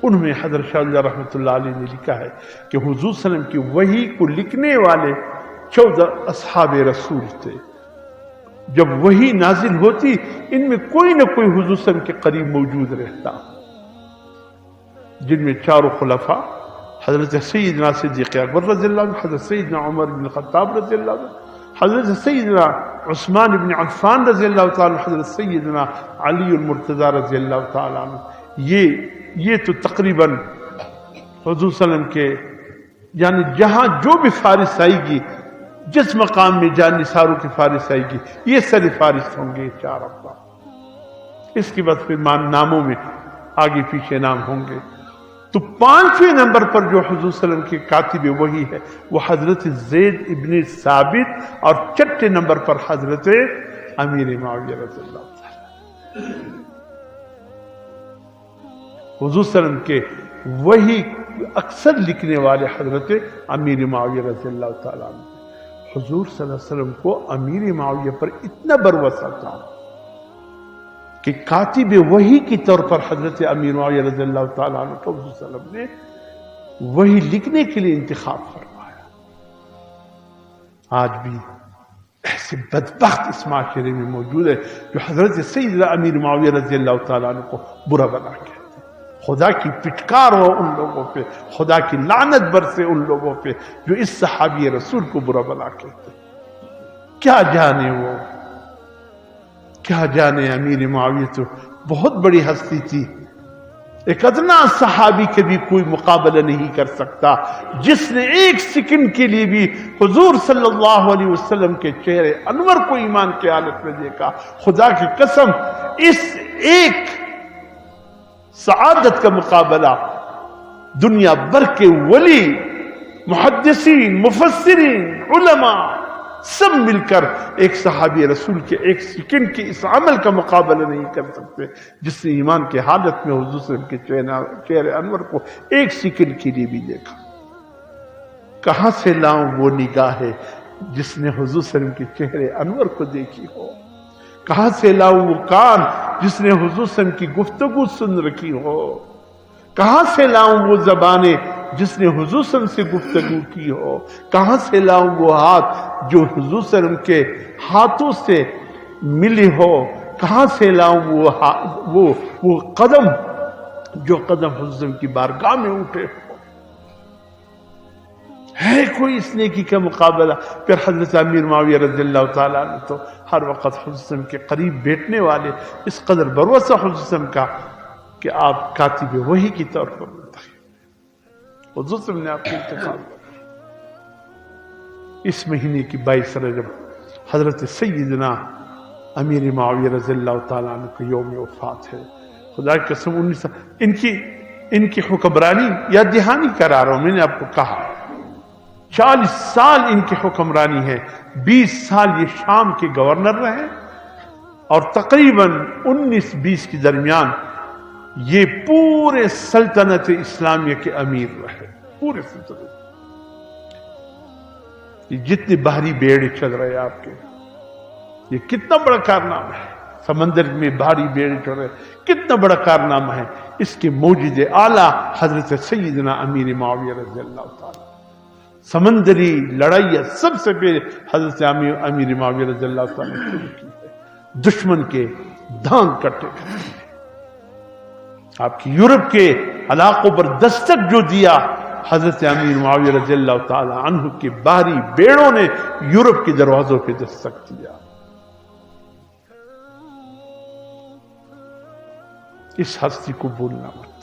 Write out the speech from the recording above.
انہوں نے حضرت شاہ ولی اللہ رحمۃ اللہ علیہ نے لکھا ہے کہ حضور صلی اللہ علیہ وسلم کی وحی کو لکھنے والے 14 اصحاب رسول تھے. جب وحی نازل ہوتی ان میں کوئی نہ کوئی حضور صلی اللہ علیہ وسلم کے قریب موجود رہتا، جن میں چاروں خلفاء حضرت سیدنا صدیق اکبر رضی اللہ عنہ، حضرت سیدنا عمر بن خطاب رضی اللہ عنہ، حضرت سیدنا عثمان بن عفان رضی اللہ تعالیٰ عنہ، حضرت سیدنا علی المرتضی رضی اللہ تعالیٰ عنہ. یہ تو تقریباً حضور صلی اللہ علیہ وسلم کے یعنی جہاں جو بھی فارس آئے گی، جس مقام میں جان نثاروں کی فارس آئے گی، یہ سر فارس ہوں گے 4 افراد. اس کے بعد پھر ناموں میں آگے پیچھے نام ہوں گے. تو 5ویں نمبر پر جو حضور صلی اللہ علیہ وسلم کے کاتب وحی ہے وہ حضرت زید ابن ثابت، اور 6 نمبر پر حضرت امیر معاویہ رضی اللہ تعالی. حضور صلی اللہ علیہ وسلم کے وحی اکثر لکھنے والے حضرت امیر معاویہ رضی اللہ تعالیٰ عنہ. حضور صلی اللہ علیہ وسلم کو امیر معاویہ پر اتنا بھروسہ تھا کہ کاتب وحی کی طور پر حضرت امیر معاویہ رضی اللہ تعالیٰ عنہ کو حضور صلی اللہ علیہ وسلم نے وحی لکھنے کے لیے انتخاب فرمایا. آج بھی ایسے بدبخت اس معاشرے میں موجود ہے جو حضرت سیدنا امیر معاویہ رضی اللہ تعالیٰ عنہ کو برا بنا کہتے ہیں. خدا کی پٹکار ہو ان لوگوں پہ، خدا کی لعنت برسے ان لوگوں پہ جو اس صحابی رسول کو برا بنا کہتے ہیں. کیا جانے وہ، کیا جانے. امیر معاویہ تو بہت بڑی ہستی تھی، ایک ادنا صحابی کے بھی کوئی مقابلہ نہیں کر سکتا جس نے ایک سیکنڈ کے لیے بھی حضور صلی اللہ علیہ وسلم کے چہرے انور کو ایمان کی حالت میں دیکھا. خدا کی قسم اس ایک سعادت کا مقابلہ دنیا بھر کے ولی، محدثین، مفسرین، علماء سب مل کر ایک صحابی رسول کے ایک سیکنڈ کے اس عمل کا مقابلہ نہیں کر سکتے جس نے ایمان کے حالت میں حضور صلی اللہ علیہ وسلم کے چہرے انور کو ایک سیکنڈ کے لیے بھی دیکھا. کہاں سے لاؤں وہ نگاہیں جس نے حضور صلی اللہ علیہ وسلم کے چہرے انور کو دیکھی ہو؟ کہاں سے لاؤں وہ کان جس نے حضور صلی اللہ علیہ وسلم کی گفتگو سن رکھی ہو؟ کہاں سے لاؤں وہ زبانیں جس نے حضور صلی اللہ علیہ وسلم سے گفتگو کی ہو؟ کہاں سے لاؤں وہ ہاتھ جو حضور صلی اللہ علیہ وسلم کے ہاتھوں سے ملی ہو؟ کہاں سے لاؤں وہ قدم جو قدم حضور صلی اللہ علیہ وسلم کی بارگاہ میں اٹھے ہو؟ ہے کوئی اس نیکی کا مقابلہ؟ پھر حضرت امیر معاویہ رضی اللہ تعالیٰ عنہ تو ہر وقت حضور صلی اللہ علیہ وسلم کے قریب بیٹھنے والے، اس قدر بھروسہ حضور صلی اللہ علیہ وسلم کا کہ آپ کاتب وحی کی طور پر منتخب. حضور صلی اللہ علیہ وسلم نے آپ کو انتخاب کیا. اس مہینے کی 22 رجب حضرت سیدنا امیر معاویہ رضی اللہ تعالیٰ عنہ کا یوم وفات ہے. خدا کی قسم ان کی حکمرانی یا دہانی کرا رہا ہوں. میں نے آپ کو کہا 40 سال ان کی حکمرانی ہے، 20 سال یہ شام کے گورنر رہے اور تقریباً 19-20 کے درمیان یہ پورے سلطنت اسلامیہ کے امیر رہے. پورے سلطنت یہ جتنے باہری بیڑے چل رہے آپ کے، یہ کتنا بڑا کارنامہ ہے. سمندر میں بھاری بیڑے چل رہے، کتنا بڑا کارنامہ ہے. اس کے موجد اعلیٰ حضرت سیدنا امیر معاویہ رضی اللہ تعالیٰ. سمندری لڑائی سب سے پہلے حضرت امیر معاویہ رضی اللہ تعالیٰ نے شروع کی ہے. دشمن کے دھان کٹے آپ کی یورپ کے علاقوں پر دستک جو دیا حضرت امیر معاویہ رضی اللہ تعالیٰ عنہ کے باہری بیڑوں نے یورپ کے دروازوں پہ دستک دیا. اس ہستی کو بھولنا مت.